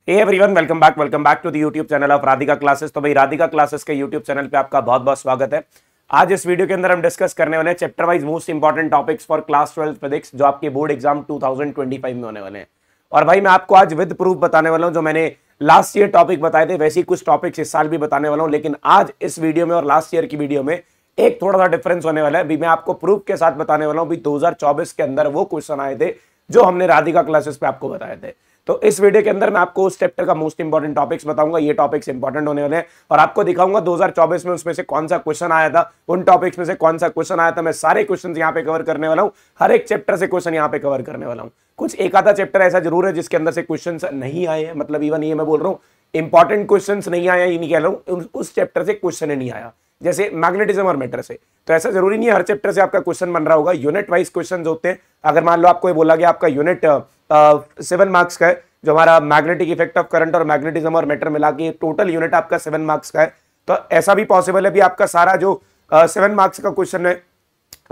Hey everyone, welcome back to the YouTube channel of Radhika classes. तो भाई Radhika classes के YouTube channel पे आपका बहुत बहुत स्वागत है। आज इस वीडियो के अंदर हम डिस्कस करने वाले हैं chapter wise most important topics for class 12 physics, जो आपके बोर्ड एग्जाम 2025 में होने वाले हैं। और भाई मैं आपको आज विद प्रूफ बताने वाला हूं, जो मैंने लास्ट ईयर टॉपिक बताए थे वैसे ही कुछ टॉपिक्स इस साल भी बताने वाला हूं, लेकिन आज इस वीडियो में और लास्ट ईयर की वीडियो में एक थोड़ा सा डिफरेंस होने वाला है। अभी मैं आपको प्रूफ के साथ बताने वाला हूं। 2024 के अंदर वो क्वेश्चन आए थे जो हमने राधिका क्लासेस पे आपको बताए थे। तो इस वीडियो के अंदर मैं आपको उस चैप्टर का मोस्ट इंपॉर्टेंट टॉपिक्स बताऊंगा। ये टॉपिक्स इंपॉर्टेंट होने वाले हैं और आपको दिखाऊंगा 2024 में उसमें से कौन सा क्वेश्चन आया था, उन टॉपिक्स में से कौन सा क्वेश्चन आया था। मैं सारे क्वेश्चन यहाँ पे कवर करने वाला हूँ, हर एक चैप्टर से क्वेश्चन यहाँ पे कवर करने वाला हूँ। कुछ एक आधा चैप्टर ऐसा जरूर है जिसके अंदर से क्वेश्चन नहीं आए हैं, मतलब इवन ये मैं बोल रहा हूँ इंपॉर्टेंट क्वेश्चन नहीं आया, ये नहीं कह रहा हूँ उस चैप्टर से क्वेश्चन नहीं आया, जैसे मैग्नेटिज्म और मैटर से। तो ऐसा जरूरी नहीं है हर चैप्टर से आपका क्वेश्चन बन रहा होगा। यूनिट वाइज क्वेश्चन होते हैं। अगर मान लो आपको ये बोला गया आपका यूनिट 7 मार्क्स का है, जो हमारा मैग्नेटिक इफेक्ट ऑफ करंट और मैग्नेटिज्म और मैटर मिला के टोटल यूनिट आपका 7 मार्क्स का है, तो ऐसा भी पॉसिबल है भी आपका सारा जो 7 मार्क्स का क्वेश्चन है,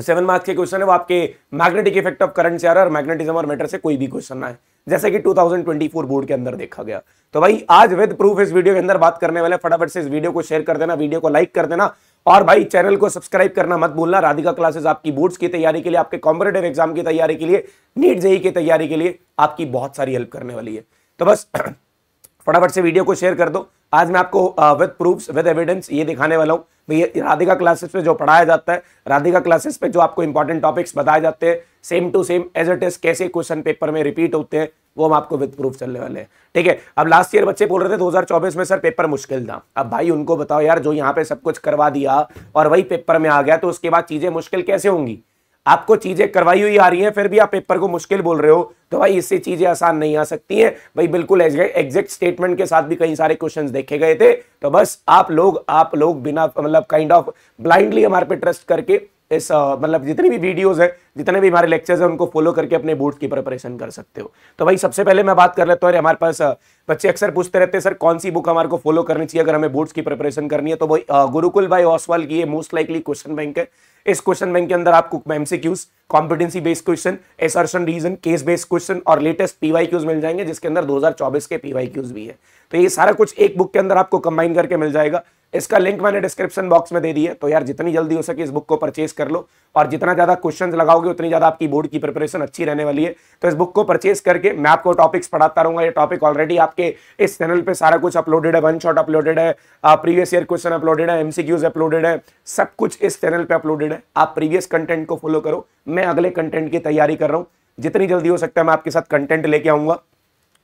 7 मार्क्स के क्वेश्चन है वो आपके मैग्नेटिक इफेक्ट ऑफ करंट से आ रहा है और मैग्नेटिज्म और मैटर से कोई भी क्वेश्चन ना है, जैसे कि 2024 बोर्ड के अंदर देखा गया। तो भाई आज विद प्रूफ इस वीडियो के अंदर बात करने वाले। फटाफट से इस वीडियो को शेयर कर देना, वीडियो को लाइक कर देना और भाई चैनल को सब्सक्राइब करना मत भूलना। राधिका क्लासेस आपकी बोर्ड्स की तैयारी के लिए, आपके कॉम्पिटिटिव एग्जाम की तैयारी के लिए, नीट जेईई की तैयारी के लिए आपकी बहुत सारी हेल्प करने वाली है। तो बस फटाफट से वीडियो को शेयर कर दो। आज मैं आपको विद प्रूफ्स विद एविडेंस ये दिखाने वाला हूं भैया, राधिका क्लासेस पे जो पढ़ाया जाता है, राधिका क्लासेस पे जो आपको इंपॉर्टेंट टॉपिक्स बताए जाते हैं, same to same as it is कैसे क्वेश्चन पेपर में रिपीट होते हैं, वो हम आपको विद प्रूफ चलने वाले हैं। ठीक है। अब लास्ट ईयर बच्चे बोल रहे थे 2024 में सर पेपर मुश्किल था। अब भाई उनको बताओ यार, जो यहाँ पे सब कुछ करवा दिया और वही पेपर में आ गया, तो उसके बाद चीजें मुश्किल कैसे होंगी? आपको चीजें करवाई हुई आ रही हैं, फिर भी आप पेपर को मुश्किल बोल रहे हो, तो भाई इससे चीजें आसान नहीं आ सकती हैं। भाई बिल्कुल एग्जैक्ट स्टेटमेंट के साथ भी कई सारे क्वेश्चंस देखे गए थे। तो बस आप लोग बिना मतलब काइंड ऑफ ब्लाइंडली हमारे पे ट्रस्ट करके इस मतलब जितनी भी वीडियोस है, जितने भी हमारे लेक्चर्स हैं, उनको फॉलो करके अपने बोर्ड की प्रिपरेशन कर सकते हो। तो भाई सबसे पहले मैं बात कर लेता हूँ, हमारे पास बच्चे अक्सर पूछते रहते हैं सर कौन सी बुक हमारे को फॉलो करनी चाहिए अगर हमें बोर्ड्स की प्रिपरेशन करनी है। तो भाई गुरुकुल बाय ओसवाल की ये मोस्ट लाइकली क्वेश्चन बैंक है। इस क्वेश्चन बैंक के अंदर आपको MCQs, competency based question, assertion reason, case based question और लेटेस्ट पीवाईक्यूज मिल जाएंगे, जिसके अंदर 2024 के पीवाईक्यूज भी है। तो ये सारा कुछ एक बुक के अंदर आपको कंबाइन करके मिल जाएगा। इसका लिंक मैंने डिस्क्रिप्शन बॉक्स में दे दी है, तो यार जितनी जल्दी हो सके इस बुक को परचेज कर लो, और जितना ज्यादा क्वेश्चंस लगाओगे उतनी ज्यादा आपकी बोर्ड की प्रिपरेशन अच्छी रहने वाली है। तो इस बुक को परचेज करके मैं आपको टॉपिक्स पढ़ाता रहूंगा। ये टॉपिक ऑलरेडी आपके इस चैनल पे सारा कुछ अपलोडेड है, वन शॉट अपलोडेड है, प्रीवियस ईयर क्वेश्चन अपलोडेड है, एमसीक्यूज अपलोडेड है, सब कुछ इस चैनल पे अपलोडेड है। आप प्रीवियस कंटेंट को फॉलो करो, मैं अगले कंटेंट की तैयारी कर रहा हूँ। जितनी जल्दी हो सकता है मैं आपके साथ कंटेंट लेके आऊंगा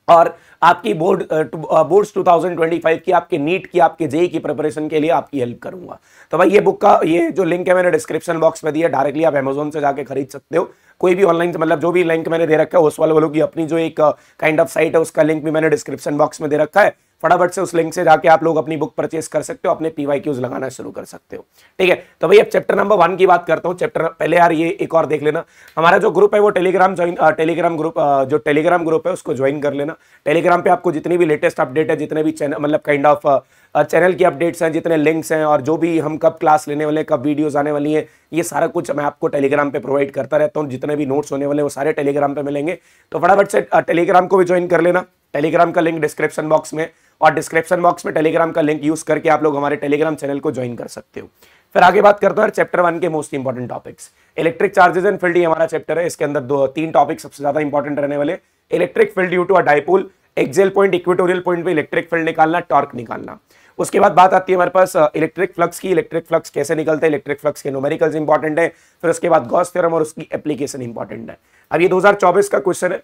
और आपकी बोर्ड्स 2025 की, आपके नीट की, आपके जेईई की प्रिपरेशन के लिए आपकी हेल्प करूंगा। तो भाई ये बुक का ये जो लिंक है मैंने डिस्क्रिप्शन बॉक्स में दिया, डायरेक्टली आप अमेजोन से जाके खरीद सकते हो। कोई भी ऑनलाइन मतलब जो भी लिंक मैंने दे रखा है ओसवाल वालों की अपनी जो एक काइंड ऑफ साइट है, उसका लिंक भी मैंने डिस्क्रिप्शन बॉक्स में दे रखा है। फटाफट से उस लिंक से जाके आप लोग अपनी बुक परचेस कर सकते हो, अपने पीवाईक्यूज लगाना शुरू कर सकते हो। ठीक है। तो भाई अब चैप्टर नंबर 1 की बात करता हूँ। चैप्टर पहले यार ये एक और देख लेना, हमारा जो ग्रुप है वो टेलीग्राम ग्रुप है उसको ज्वाइन कर लेना। टेलीग्राम पे आपको जितनी भी लेटेस्ट अपडेट है, जितने भी चैनल मतलब काइंड ऑफ चैनल की अपडेट्स हैं, जितने लिंक्स हैं और जो भी हम कब क्लास लेने वाले हैं, कब वीडियोस आने वाली हैं, ये सारा कुछ मैं आपको टेलीग्राम पे प्रोवाइड करता रहता हूँ। जितने भी नोट्स होने वाले हैं वो सारे टेलीग्राम पे मिलेंगे। तो फटाफट से टेलीग्राम को भी ज्वाइन कर लेना। टेलीग्राम का लिंक डिस्क्रिप्शन बॉक्स में, और डिस्क्रिप्शन बॉक्स में टेलीग्राम का लिंक यूज करके आप लोग हमारे टेलीग्राम चैनल को ज्वाइन कर सकते हो। फिर आगे बात करते हैं चैप्टर 1 के most important topics. Electric charges and field हमारा चैप्टर है। इसके अंदर 3 टॉपिक सबसे ज्यादा इंपॉर्टेंट रहने वाले। Electric field due to a dipole, axial point, equatorial point पे इलेक्ट्रिक फील्ड निकालना, टॉर्क निकालना। उसके बाद बात आती है हमारे पास इलेक्ट्रिक फ्लक्स की। इलेक्ट्रिक फ्लक्स कैसे निकलते हैं, इलेक्ट्रिक फ्लक्स के न्यूमेरिकल्स इंपॉर्टेंट है। फिर उसके बाद गॉस थ्योरम और उसकी एप्लीकेशन इंपॉर्टेंट है। अब ये 2024 का क्वेश्चन है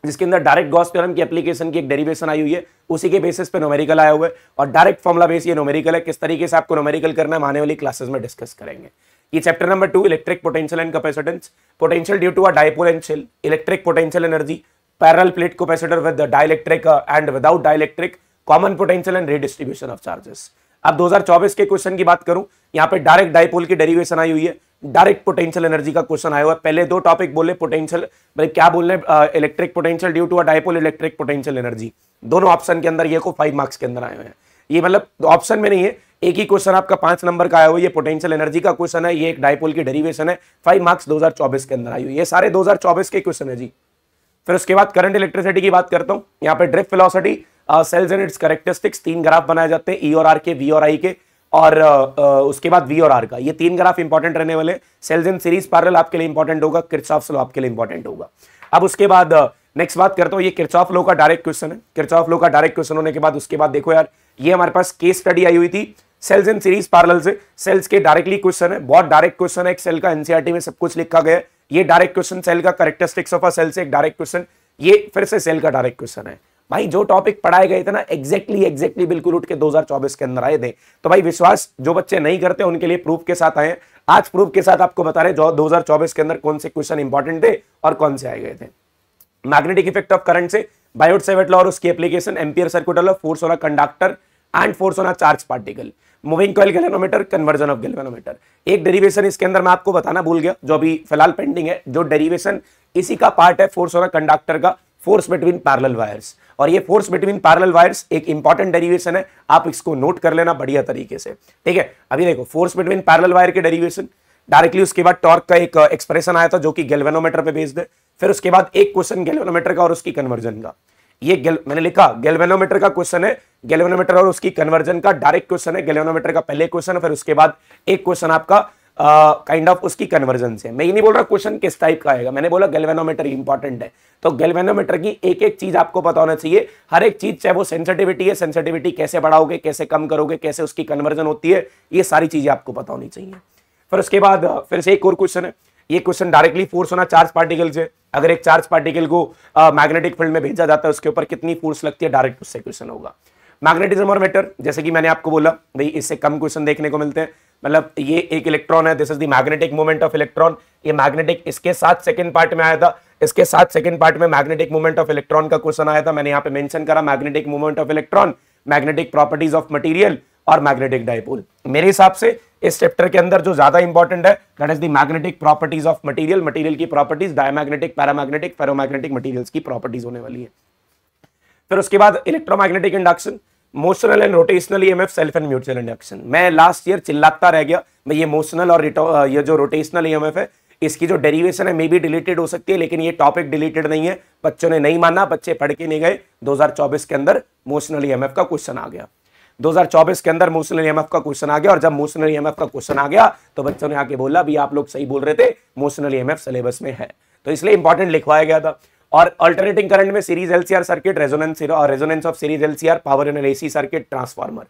जिसके अंदर डायरेक्ट गॉस थ्योरम की एप्लीकेशन की एक डेरिवेशन आई हुई है, उसी के बेसिस पे न्यूमेरिकल आया हुआ है और डायरेक्ट फॉर्मुला बेस ये न्यूमेरिकल है। किस तरीके से आपको न्यूमेरिकल करना है आने वाली क्लासेस में डिस्कस करेंगे। ये chapter number 2 electric potential and capacitance, potential due to a dipole and shell, electric potential energy, parallel plate capacitor with dielectric and without dielectric, common potential and redistribution of charges. अब 2024 के question की बात करूं, यहाँ पे direct dipole की derivation आई हुई है, डायरेक्ट पोटेंशियल एनर्जी का क्वेश्चन आया हुआ है। पहले 2 टॉपिक बोले पोटेंशियल, भाई क्या बोलने, electric potential due to a dipole, electric potential energy, दोनों ऑप्शन के अंदर ये को 5 मार्क्स के अंदर आए हुए हैं। ये मतलब ऑप्शन में नहीं है, एक ही क्वेश्चन आपका 5 नंबर का आया हुआ है। ये पोटेंशियल एनर्जी का क्वेश्चन है, ये एक डाइपोल की डेरिवेशन है, 5 मार्क्स 2024 के अंदर आई हुई है। ये सारे 2024 के क्वेश्चन है जी। फिर उसके बाद करंट इलेक्ट्रिसिटी की बात करता हूं, यहाँ पे drift velocity, cells and its characteristics, 3 graph बनाए जाते हैं, ई और आर के, वी और आई के, और उसके बाद वी और आर का। ये 3 ग्राफ इंपॉर्टेंट रहने वाले। सेल्स इन सीरीज पैरेलल आपके लिए इंपॉर्टेंट होगा, किरचॉफ लॉ आपके लिए इंपॉर्टेंट होगा। अब उसके बाद नेक्स्ट बात करता हूं, ये किरचॉफ लॉ का डायरेक्ट क्वेश्चन है। किरचॉफ लॉ का डायरेक्ट क्वेश्चन होने के बाद उसके बाद देखो यार, ये हमारे पास केस स्टडी आई हुई थी सेल्स इन सीरीज पैरेलल से। सेल्स के डायरेक्टली क्वेश्चन है, बहुत डायरेक्ट क्वेश्चन है, एक सेल का एनसीईआरटी में सब कुछ लिखा गया है। ये डायरेक्ट क्वेश्चन सेल का कैरेक्टरिस्टिक्स ऑफ अ सेल से एक डायरेक्ट क्वेश्चन, ये फिर से सेल का डायरेक्ट क्वेश्चन है। भाई जो टॉपिक पढ़ाए गए थे ना एग्जैक्टली बिल्कुल उठ के 2024 के अंदर आए थे। तो भाई विश्वास जो बच्चे नहीं करते उनके लिए प्रूफ के साथ आए। आज प्रूफ के साथ आपको बता रहे 2024 के अंदर कौन से क्वेश्चन इंपॉर्टेंट थे और कौन से आए गए थे। मैग्नेटिक इफेक्ट ऑफ करंट से बायोट-सैवर्ट लॉ और उसकी application, ampere circular law, force on a conductor and force on a charge particle, moving coil galvanometer, conversion of galvanometer. एक डेरिवेशन इसके अंदर मैं आपको बताना भूल गया जो अभी फिलहाल पेंडिंग है। जो डेरिवेशन इसी का पार्ट है फोर्स ऑन अ कंडक्टर का, फोर्स बिटवीन पैरेलल वायर्स। और ये फोर्स बिटवीन पैरेलल वायर्स एक इंपॉर्टेंट डेरिवेशन है, आप इसको नोट कर लेना बढ़िया तरीके से, ठीक है। अभी देखो फोर्स बिटवीन पैरेलल वायर के डेरिवेशन डायरेक्टली, उसके बाद टॉर्क का एक एक्सप्रेशन आया था जो कि गैल्वेनोमीटर पे बेस्ड है। फिर उसके बाद एक क्वेश्चन गैल्वेनोमीटर का और उसकी कन्वर्जन का, ये मैंने लिखा गैल्वेनोमीटर का क्वेश्चन है, गैल्वेनोमीटर और उसकी कन्वर्जन का डायरेक्ट क्वेश्चन है। गैल्वेनोमीटर का पहले क्वेश्चन, फिर उसके बाद एक क्वेश्चन आपका काइंड ऑफ उसकी कन्वर्जन से। मैं ये नहीं बोल रहा क्वेश्चन किस टाइप का आएगा, मैंने बोला गैल्वेनोमीटर इंपॉर्टेंट है। तो गैल्वेनोमीटर की एक एक चीज आपको पता होना चाहिए, हर एक चीज, चाहे वो सेंसिटिविटी है, सेंसिटिविटी कैसे बढ़ाओगे, कैसे कम करोगे, कैसे उसकी कन्वर्जन होती है, ये सारी चीजें आपको पता होनी चाहिए। फिर उसके बाद फिर से एक और क्वेश्चन है, ये क्वेश्चन डायरेक्टली फोर्स होना चार्ज पार्टिकल से। अगर एक चार्ज पार्टिकल को मैग्नेटिक फील्ड में भेजा जाता है उसके ऊपर कितनी फोर्स लगती है, डायरेक्ट उससे क्वेश्चन होगा। मैग्नेटिज्म और मैटर, जैसे कि मैंने आपको बोला भाई इससे कम क्वेश्चन देखने को मिलते हैं। मतलब ये एक इलेक्ट्रॉन है, this is the magnetic moment of electron. ये मैग्नेटिक, इसके साथ सेकंड पार्ट में आया था, इसके साथ सेकंड पार्ट में मैग्नेटिक मोमेंट ऑफ इलेक्ट्रॉन का क्वेश्चन आया था। मैंने यहाँ पे मेंशन करा magnetic moment of electron, magnetic properties of material और मैग्नेटिक डाइपोल। मेरे हिसाब से इस चैप्टर के अंदर जो ज्यादा इंपॉर्टेंट है that is the magnetic properties of material, material की properties, diamagnetic, paramagnetic, ferromagnetic materials की प्रॉपर्टीज होने वाली है। फिर उसके बाद electromagnetic induction, motional and rotational EMF, self and mutual induction. मैं लास्ट ईयर चिल्लाता रह गया भाई ये मोशनल और ये जो रोटेशनल ईएमएफ है इसकी जो डेरिवेशन है मे बी डिलीटेड हो सकती है, लेकिन ये टॉपिक डिलीटेड नहीं है। बच्चों ने नहीं माना, बच्चे पढ़ के नहीं गए। 2024 के अंदर मोशनल ईएमएफ का क्वेश्चन आ गया, 2024 के अंदर मोशनल ईएमएफ का क्वेश्चन आ गया। और जब मोशनल ईएमएफ का क्वेश्चन आ गया तो बच्चों ने आके बोला भी आप लोग सही बोल रहे थे, मोशनल ईएमएफ सिलेबस में है, तो इसलिए इंपॉर्टेंट लिखवाया गया था। और अल्टरनेटिंग करंट में series LCR circuit, resonance of series LCR, power in AC circuit, transformer.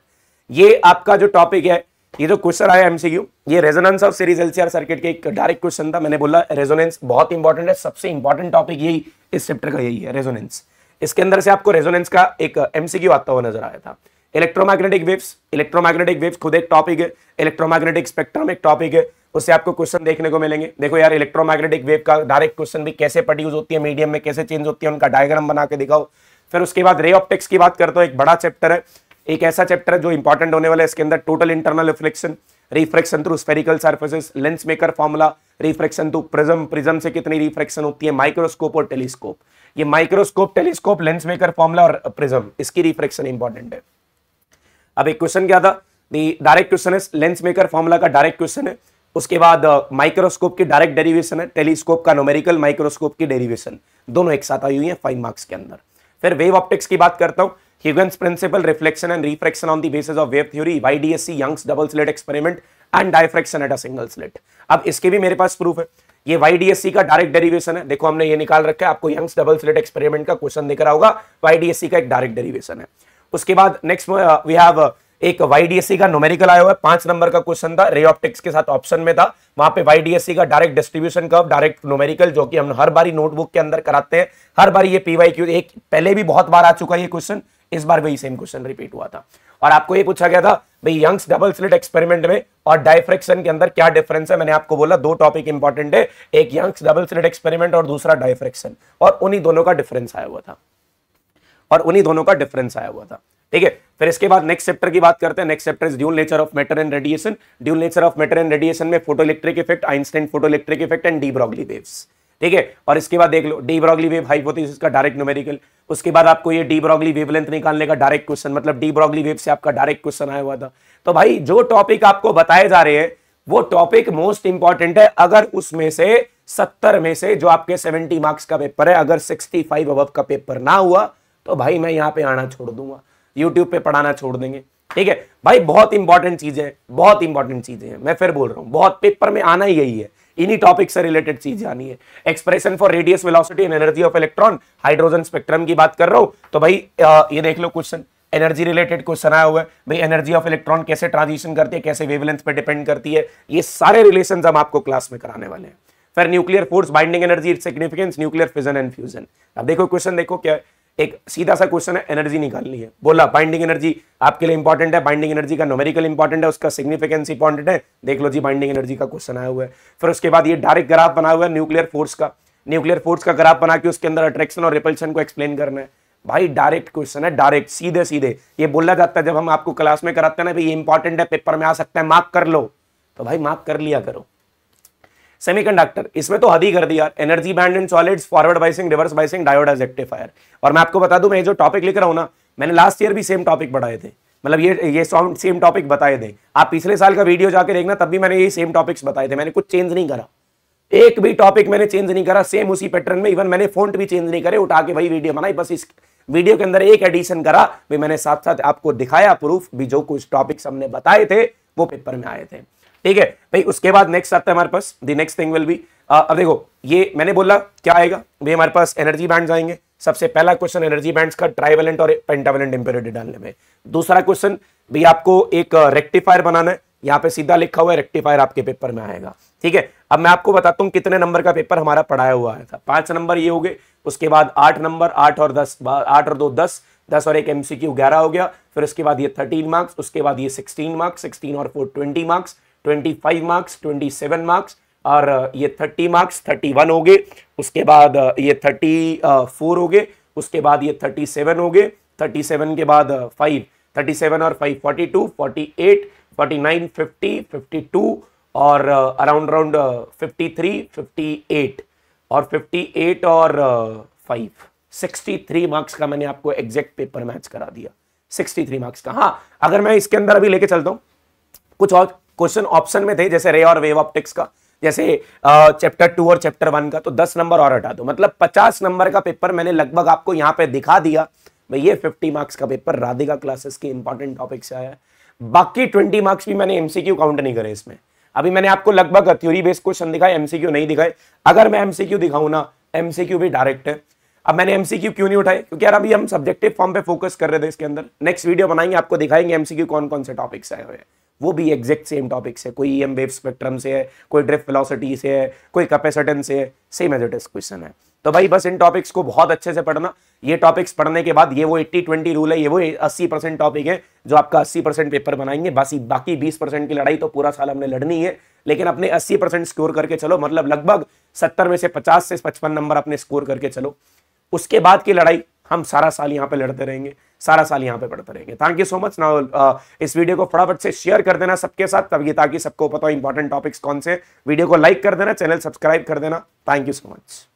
ये आपका जो टॉपिक है, ये जो क्वेश्चन आया एमसीक्यू, ये resonance of series LCR circuit के एक डायरेक्ट क्वेश्चन था। मैंने बोला रेजोनेंस बहुत इंपॉर्टेंट है, सबसे इंपॉर्टेंट टॉपिक यही इस चैप्टर का यही है, रेजोनेंस। इसके अंदर से आपको रेजोनेंस का एक एमसीक्यू आता हुआ नजर आया था। इलेक्ट्रोमैग्नेटिक वेव्स खुद एक टॉपिक है, इलेक्ट्रोमैग्नेटिक स्पेक्ट्रम एक टॉपिक है, उससे आपको क्वेश्चन देखने को मिलेंगे। देखो यार इलेक्ट्रोमैग्नेटिक वेव का डायरेक्ट क्वेश्चन भी कैसे प्रोड्यूस होती है, मीडियम में कैसे चेंज होती है, उनका डायग्राम बना के दिखाओ। फिर उसके बाद रे ऑप्टिक्स की बात करते हो, एक बड़ा चैप्टर है, एक ऐसा चैप्टर है जो इंपॉर्टेंट होने वाला है। इसके अंदर total internal reflection, refraction through spherical surfaces, lens maker formula, refraction through prism, prism से कितनी रिफ्रैक्शन होती है, माइक्रोस्कोप और टेलीस्कोप। ये microscope, telescope, lens maker formula और प्रिज्म, इसकी रिफ्रैक्शन इंपॉर्टेंट है। अब एक क्वेश्चन क्या था, डायरेक्ट क्वेश्चन है, लेंस मेकर फॉर्मूला का डायरेक्ट क्वेश्चन है। उसके बाद माइक्रोस्कोप की डायरेक्ट डेरिवेशन है, टेलीस्कोप का न्यूमेरिकल, माइक्रोस्कोप की डेरिवेशन, दोनों एक साथ आई हुई है 5 मार्क्स के अंदर। फिर वेव ऑप्टिक्स की बात करता हूं, Huygens principle, reflection and refraction on the basis of wave theory, YDSC, Young's double slit experiment and diffraction at a single slit. अब इसके भी मेरे पास प्रूफ है, ये YDSC का डायरेक्ट डेरिवेशन है। देखो हमने ये निकाल रखा है, आपको यंग्स डबल स्लिट एक्सपेरिमेंट का क्वेश्चन दिख रहा होगा, YDSC का एक डायरेक्ट डेरिवेशन है। उसके बाद नेक्स्ट वी हैव एक YDSC का न्यूमेरिकल आया हुआ है, 5 नंबर का क्वेश्चन था, रे ऑप्टिक्स के साथ ऑप्शन में था। वहां पे YDSC का direct distribution curve, direct numerical, जो कि हम हर बारी नोटबुक के अंदर कराते हैं, हर बार ये PYQ, एक पहले भी बहुत बार आ चुका है ये क्वेश्चन, इस बार वही सेम क्वेश्चन रिपीट हुआ था। और आपको ये पूछा गया था भाई यंग्स डबल स्लिट एक्सपेरिमेंट में और डायफ्रैक्शन के अंदर क्या डिफरेंस है। मैंने आपको बोला 2 टॉपिक इंपॉर्टेंट है, एक यंग्स डबल स्लिट एक्सपेरिमेंट और दूसरा डायफ्रैक्शन, और उन्हीं दोनों का डिफरेंस आया हुआ था, ठीक है। फिर इसके बाद नेक्स्ट चैप्टर की बात करते हैं। Next chapter is dual nature of matter and radiation. Dual nature of matter and radiation में photoelectric effect, Einstein photoelectric effect and de Broglie waves, ठीक है। और इसके बाद देख लो डी ब्रॉगली वेव हाइपोथेसिस का डायरेक्ट न्यूमेरिकल। उसके बाद आपको ये डी ब्रॉगली वेवलेंथ निकालने का डायरेक्ट क्वेश्चन, मतलब डी ब्रॉगली वेव से आपका डायरेक्ट क्वेश्चन आया हुआ था। तो भाई जो टॉपिक आपको बताए जा रहे हैं वो टॉपिक मोस्ट इंपॉर्टेंट है। अगर उसमें से 70 में से जो आपके 70 मार्क्स का पेपर है, अगर 65 अबव का पेपर ना हुआ तो भाई मैं यहाँ पे आना छोड़ दूंगा, यूट्यूब पे पढ़ाना छोड़ देंगे। ठीक है भाई, बहुत इंपॉर्टेंट चीजें हैं, बहुत इंपॉर्टेंट चीजें हैं, मैं फिर बोल रहा हूँ, बहुत पेपर में आना ही यही है, इन्हीं टॉपिक से रिलेटेड चीज आनी है। Expression for radius velocity and energy of electron, hydrogen spectrum की बात कर रहा हूं। तो भाई ये देख लो क्वेश्चन, एनर्जी रिलेटेड क्वेश्चन आया हुआ है भाई, एनर्जी ऑफ इलेक्ट्रॉन कैसे ट्रांजिशन करती है, कैसे वेवलेंथ पे डिपेंड करती है, ये सारे रिलेशन हम आपको क्लास में कराने वाले हैं। फिर nuclear force, binding energy, its significance, nuclear fission and fusion. अब देखो क्वेश्चन, देखो क्या है, एक सीधा सा क्वेश्चन है, एनर्जी निकालनी है, बोला बाइंडिंग एनर्जी आपके लिए इंपॉर्टेंट है, बाइंडिंग एनर्जी का न्यूमेरिकल इंपॉर्टेंट है, उसका सिग्निफिकेंस इंपॉर्टेंट है, देख लो जी बाइंडिंग एनर्जी का क्वेश्चन आया हुआ है। फिर उसके बाद ये डायरेक्ट ग्राफ बना हुआ है न्यूक्लियर फोर्स का, न्यूक्लियर फोर्स का ग्राफ बना के उसके अंदर अट्रैक्शन और रिपल्शन को एक्सप्लेन करना है। भाई डायरेक्ट क्वेश्चन है, डायरेक्ट सीधे सीधे, ये बोला जाता है जब हम आपको क्लास में कराते हैं ना भाई ये इंपॉर्टेंट है, पेपर में आ सकता है, मार्क कर लो, तो भाई मार्क कर लिया करो। सेमीकंडक्टर, इसमें तो हद ही कर दिया, energy band in solids, forward biasing, reverse biasing, diode as rectifier. और मैं आपको बता दूं, मैं जो टॉपिक लिख रहा हूं ना, मैंने लास्ट ईयर भी सेम टॉपिक पढ़ाए थे, मतलब ये सेम टॉपिक बताए थे। आप पिछले साल का वीडियो जाके देखना, तब भी मैंने ये सेम टॉपिक्स बताए थे, मैंने कुछ चेंज नहीं करा, एक भी टॉपिक मैंने चेंज नहीं करा, सेम उसी पैटर्न में, इवन मैंने फॉन्ट भी चेंज नहीं करे, उठा के वही वीडियो बनाई, बस इस वीडियो के अंदर एक एडिशन करा भी, मैंने साथ साथ आपको दिखाया प्रूफ भी, जो कुछ टॉपिक्स हमने बताए थे वो पेपर में आए थे। ठीक है भाई, उसके बाद नेक्स्ट आता है हमारे पास, the next thing will be, अब देखो ये मैंने बोला क्या आएगा भाई, हमारे पास एनर्जी बैंड्स आएंगे। सबसे पहला क्वेश्चन एनर्जी बैंड्स का ट्राइवेलेंट और पेंटावेलेंट इंप्योरिटी डालने में। दूसरा क्वेश्चन भाई आपको एक रेक्टिफायर बनाना है, यहाँ पे सीधा लिखा हुआ है रेक्टिफायर आपके पेपर में आएगा। ठीक है, अब मैं आपको बताता हूँ कितने नंबर का पेपर हमारा पढ़ाया हुआ है था। 5 नंबर ये हो गए, उसके बाद 8 नंबर, 8 और 10, 8 और 2 10, 10 और एक एमसीक्यू 11 हो गया। फिर उसके बाद ये 13 मार्क्स, उसके बाद ये 16 मार्क्स, 16 और 4 20 मार्क्स, 25 मार्क्स, 27 मार्क्स, और ये 30 मार्क्स, 31 हो गए। उसके बाद ये 34 हो गए, उसके बाद ये 37 हो गए, 37 के बाद 5, 37 और 5 42, 48, 49, 50, 52 और अराउंड 53, 58 और 58 और 5 63 मार्क्स का मैंने आपको एग्जैक्ट पेपर मैच करा दिया, 63 मार्क्स का। हाँ, अगर मैं इसके अंदर अभी लेके चलता हूँ, कुछ और क्वेश्चन ऑप्शन में थे जैसे रे और वेव ऑप्टिक्स का, जैसे चैप्टर 2 और चैप्टर 1 का, तो 10 नंबर और हटा दो, मतलब 50 नंबर का पेपर मैंने लगभग आपको यहाँ पे दिखा दिया भाई, ये 50 मार्क्स का पेपर राधिका क्लासेस के इंपॉर्टेंट टॉपिक से आया है। बाकी 20 मार्क्स भी मैंने एमसीक्यू काउंट नहीं करे इसमें। अभी मैंने आपको लगभग थ्योरी बेस्ड क्वेश्चन दिखाए, एमसीक्यू नहीं दिखाए। अगर मैं एमसीक्यू दिखाऊं ना, एमसीक्यू भी डायरेक्ट है। अब मैंने एमसीक्यू क्यों नहीं उठाए, क्योंकि यार अभी हम सब्जेक्टिव फॉर्म पे फोकस कर रहे थे इसके अंदर। नेक्स्ट वीडियो बनाएंगे, आपको दिखाएंगे एमसीक्यू कौन कौन से टॉपिक्स आए हुए हैं, वो भी एग्जैक्ट सेम टॉपिक से, कोई ईएम वेव स्पेक्ट्रम से है, कोई ड्रिफ्ट वेलोसिटी से है, कोई कैपेसिटेंस से है, same as it is question है। तो भाई बस इन टॉपिक्स को बहुत अच्छे से पढ़ना। ये टॉपिक्स पढ़ने के बाद ये वो 80-20 रूल है, ये वो 80% टॉपिक है जो आपका 80% पेपर बनाएंगे। बाकी 20% की लड़ाई तो पूरा साल हमने लड़नी है, लेकिन अपने 80% स्कोर करके चलो, मतलब लगभग 70 में से 50 से 55 नंबर अपने स्कोर करके चलो। उसके बाद की लड़ाई हम सारा साल यहाँ पे लड़ते रहेंगे, सारा साल यहाँ पे पढ़ते रहेंगे। Thank you so much. Now इस वीडियो को फटाफट से शेयर कर देना सबके साथ, तब ये ताकि सबको पता हो इंपॉर्टेंट टॉपिक्स कौन से। वीडियो को लाइक कर देना, चैनल सब्सक्राइब कर देना। Thank you so much.